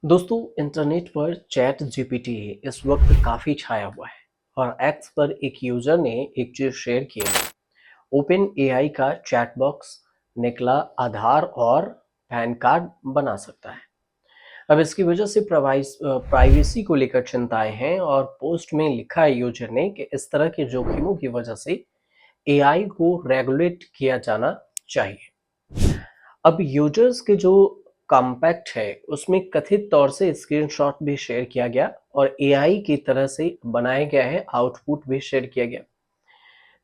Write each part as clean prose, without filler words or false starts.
दोस्तों, इंटरनेट पर chat GPT इस वक्त काफ़ी छाया हुआ है और एक्स पर एक यूज़र ने एक चीज़ शेयर की है। ओपन एआई का चैट बॉक्स निकला आधार और पैन कार्ड बना सकता है। अब इसकी वजह से प्राइवेसी को लेकर चिंताएं हैं और पोस्ट में लिखा है यूजर ने कि इस तरह के जोखिमों की वजह से एआई को रेगुलेट किया जाना चाहिए। अब यूजर्स के जो कॉम्पैक्ट है उसमें कथित तौर से स्क्रीनशॉट भी शेयर किया गया और एआई की तरह से बनाया गया है आउटपुट भी शेयर किया गया,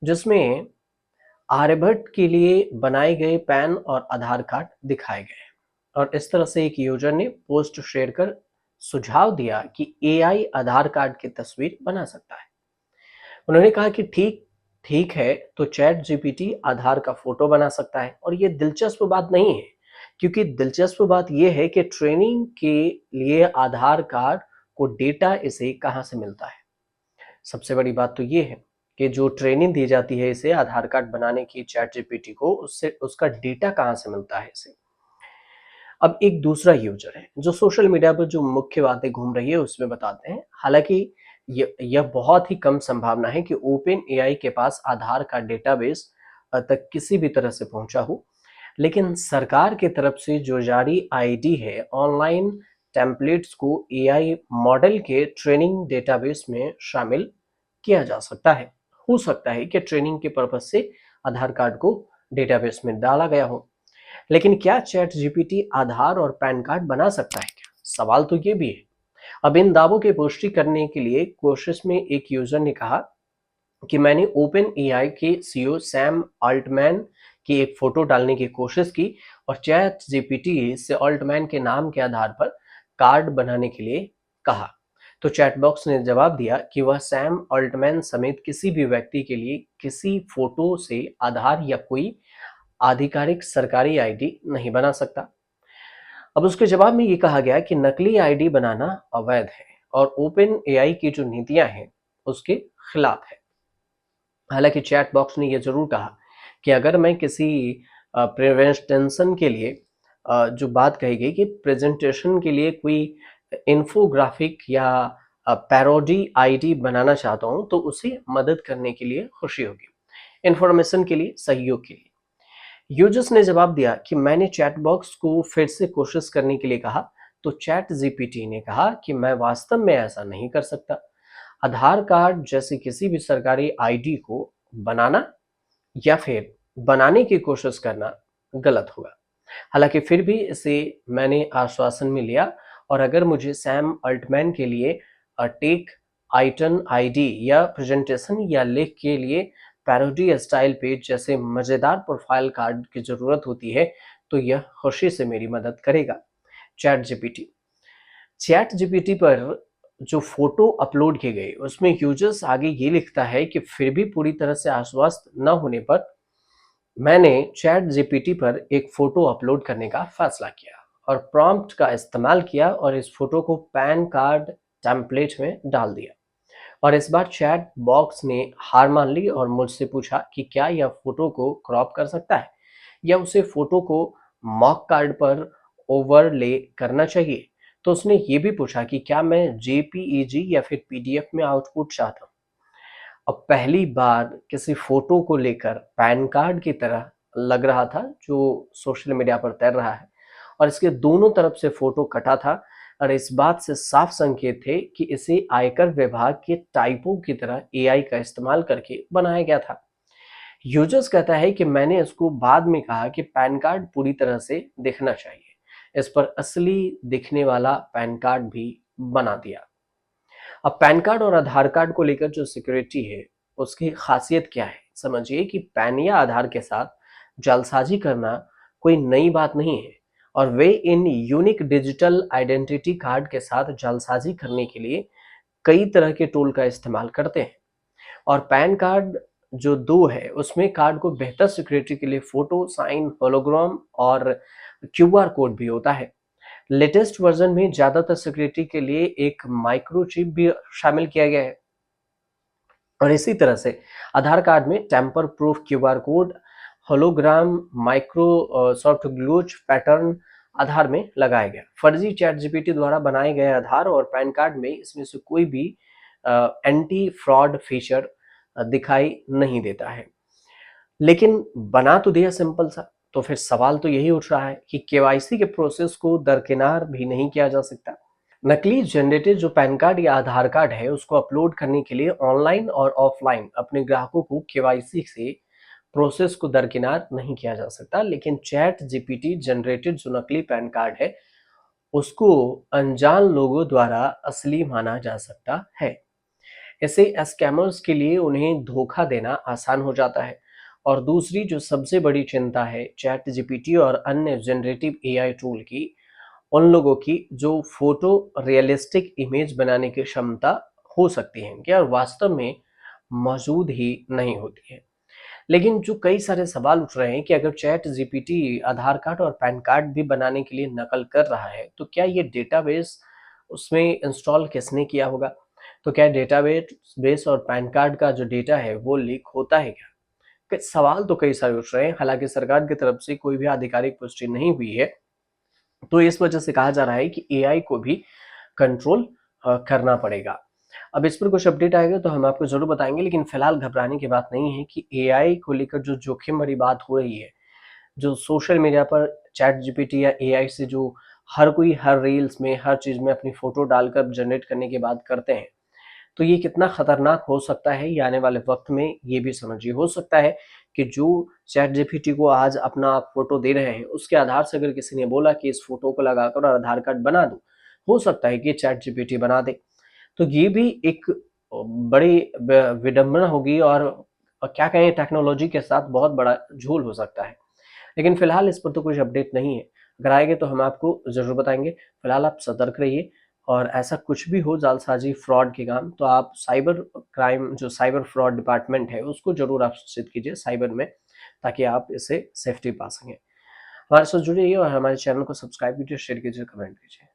जिसमें आर्यभट्ट के लिए बनाए गए पैन और आधार कार्ड दिखाए गए। और इस तरह से एक यूजर ने पोस्ट शेयर कर सुझाव दिया कि एआई आधार कार्ड की तस्वीर बना सकता है। उन्होंने कहा कि ठीक ठीक है, तो चैट जीपीटी आधार का फोटो बना सकता है और ये दिलचस्प बात नहीं है, क्योंकि दिलचस्प बात यह है कि ट्रेनिंग के लिए आधार कार्ड को डेटा इसे कहाँ से मिलता है। सबसे बड़ी बात तो ये है कि जो ट्रेनिंग दी जाती है इसे आधार कार्ड बनाने की चैट जीपीटी को, उससे उसका डेटा कहाँ से मिलता है इसे। अब एक दूसरा यूजर है जो सोशल मीडिया पर जो मुख्य बातें घूम रही है उसमें बताते हैं। हालांकि यह बहुत ही कम संभावना है कि ओपन एआई के पास आधार का डेटाबेस तक किसी भी तरह से पहुंचा हो, लेकिन सरकार की तरफ से जो जारी आईडी है ऑनलाइन टेम्पलेट्स को एआई मॉडल के ट्रेनिंग डेटाबेस में शामिल किया जा सकता है। हो सकता है कि ट्रेनिंग के पर्पज से आधार कार्ड को डेटाबेस में डाला गया हो। लेकिन क्या चैट जीपीटी आधार और पैन कार्ड बना सकता है क्या? सवाल तो ये भी है। अब इन दावों की पुष्टि करने के लिए कोशिश में एक यूजर ने कहा कि मैंने ओपन एआई के सीईओ सैम अल्टमैन की एक फोटो डालने की कोशिश की और चैट जीपीटी से अल्टमैन के नाम के आधार पर कार्ड बनाने के लिए कहा। तो चैट बॉक्स ने जवाब दिया कि वह सैम अल्टमैन समेत किसी भी व्यक्ति के लिए किसी फोटो से आधार या कोई आधिकारिक सरकारी आईडी नहीं बना सकता। अब उसके जवाब में ये कहा गया कि नकली आईडी बनाना अवैध है और ओपन एआई की जो नीतियां हैं उसके खिलाफ है। हालांकि चैट बॉक्स ने यह जरूर कहा कि अगर मैं किसी प्रेजेंटेशन के लिए जो बात कही गई कि प्रेजेंटेशन के लिए कोई इन्फोग्राफिक या पैरोडी आईडी बनाना चाहता हूं तो उसे मदद करने के लिए खुशी होगी, इंफॉर्मेशन के लिए, सहयोग के लिए। यूजर्स ने जवाब दिया कि मैंने चैट बॉक्स को फिर से कोशिश करने के लिए कहा, तो चैट जीपीटी ने कहा कि मैं वास्तव में ऐसा नहीं कर सकता। आधार कार्ड जैसे किसी भी सरकारी आईडी को बनाना या फिर बनाने की कोशिश करना गलत होगा। हालांकि फिर भी इसे मैंने आश्वासन में लिया और अगर मुझे सैम अल्टमैन के लिए टेक आइटन आईडी या प्रेजेंटेशन या लेख के लिए पैरोडी स्टाइल पेज जैसे मजेदार प्रोफाइल कार्ड की जरूरत होती है, तो यह खुशी से मेरी मदद करेगा। चैट जीपीटी चैट जीपीटी पर जो फोटो अपलोड की गई उसमें यूजर्स आगे ये लिखता है कि फिर भी पूरी तरह से आश्वस्त न होने पर मैंने चैट जीपीटी पर एक फोटो अपलोड करने का फैसला किया और प्रॉम्प्ट का इस्तेमाल किया और इस फोटो को पैन कार्ड टेम्पलेट में डाल दिया। और इस बार चैट बॉक्स ने हार मान ली और मुझसे पूछा कि क्या यह फोटो को क्रॉप कर सकता है या उसे फोटो को मॉक कार्ड पर ओवरले करना चाहिए। तो उसने ये भी पूछा कि क्या मैं जेपीईजी या फिर पीडीएफ में आउटपुट चाहता हूँ। अब पहली बार किसी फोटो को लेकर पैन कार्ड की तरह लग रहा था जो सोशल मीडिया पर तैर रहा है और इसके दोनों तरफ से फोटो कटा था और इस बात से साफ संकेत थे कि इसे आयकर विभाग के टाइपों की तरह एआई का इस्तेमाल करके बनाया गया था। यूजर्स कहता है कि मैंने इसको बाद में कहा कि पैन कार्ड पूरी तरह से दिखना चाहिए, इस पर असली दिखने वाला पैन कार्ड भी बना दिया। अब पैन कार्ड और आधार कार्ड को लेकर जो सिक्योरिटी है उसकी खासियत क्या है, समझिए कि पैन या आधार के साथ जालसाजी करना कोई नई बात नहीं है और वे इन यूनिक डिजिटल आइडेंटिटी कार्ड के साथ जालसाजी करने के लिए कई तरह के टूल का इस्तेमाल करते हैं। और पैन कार्ड जो दो है उसमें कार्ड को बेहतर सिक्योरिटी के लिए फोटो, साइन, होलोग्राम और क्यूआर कोड भी होता है। लेटेस्ट वर्जन में ज्यादातर सिक्योरिटी के लिए एक माइक्रोचिप भी शामिल किया गया है और इसी तरह से आधार कार्ड में tamper proof QR code, hologram, micro soft ग्लूच पैटर्न आधार में लगाया गया। फर्जी चैट जीपीटी द्वारा बनाए गए आधार और पैन कार्ड में इसमें से कोई भी एंटी फ्रॉड फीचर दिखाई नहीं देता है। लेकिन बना तो दिया सिंपल सा, तो फिर सवाल तो यही उठ रहा है कि केवाईसी के प्रोसेस को दरकिनार भी नहीं किया जा सकता। नकली जनरेटेड जो पैन कार्ड या आधार कार्ड है उसको अपलोड करने के लिए ऑनलाइन और ऑफलाइन अपने ग्राहकों को केवाईसी से प्रोसेस को दरकिनार नहीं किया जा सकता, लेकिन चैट जीपीटी जनरेटेड जो नकली पैन कार्ड है उसको अनजान लोगों द्वारा असली माना जा सकता है। ऐसे स्कैमर्स के लिए उन्हें धोखा देना आसान हो जाता है। और दूसरी जो सबसे बड़ी चिंता है चैट जीपीटी और अन्य जनरेटिव एआई टूल की, उन लोगों की जो फोटो रियलिस्टिक इमेज बनाने की क्षमता हो सकती है क्या वास्तव में मौजूद ही नहीं होती है। लेकिन जो कई सारे सवाल उठ रहे हैं कि अगर चैट जीपीटी आधार कार्ड और पैन कार्ड भी बनाने के लिए नकल कर रहा है तो क्या ये डेटाबेस उसमें इंस्टॉल किसने किया होगा। तो क्या डेटाबेस बेस और पैन कार्ड का जो डेटा है वो लीक होता है क्या। सवाल तो कई सारे उठ रहे हैं, हालांकि सरकार की तरफ से कोई भी आधिकारिक पुष्टि नहीं हुई है। तो इस वजह से कहा जा रहा है कि एआई को भी कंट्रोल करना पड़ेगा। अब इस पर कुछ अपडेट आएगा तो हम आपको जरूर बताएंगे, लेकिन फिलहाल घबराने की बात नहीं है कि एआई को लेकर जो जोखिम भरी बात हो रही है, जो सोशल मीडिया पर चैट जीपीटी या एआई से जो हर कोई हर रील्स में हर चीज में अपनी फोटो डालकर जनरेट करने की बात करते हैं, तो ये कितना खतरनाक हो सकता है ये आने वाले वक्त में ये भी समझिए। हो सकता है कि जो चैट जीपीटी को आज अपना आप फोटो दे रहे हैं उसके आधार से अगर किसी ने बोला कि इस फोटो को लगाकर और आधार कार्ड बना दो, हो सकता है कि चैट जीपीटी बना दे। तो ये भी एक बड़ी विडंबना होगी और क्या कहें टेक्नोलॉजी के साथ बहुत बड़ा झूल हो सकता है। लेकिन फिलहाल इस पर तो कुछ अपडेट नहीं है, अगर आएंगे तो हम आपको जरूर बताएंगे। फिलहाल आप सतर्क रहिए और ऐसा कुछ भी हो जालसाजी फ्रॉड के काम तो आप साइबर क्राइम जो साइबर फ्रॉड डिपार्टमेंट है उसको जरूर आप सूचित कीजिए साइबर में, ताकि आप इससे सेफ्टी पा सकें। हमारे साथ जुड़िए और हमारे चैनल को सब्सक्राइब कीजिए, शेयर कीजिए, कमेंट कीजिए।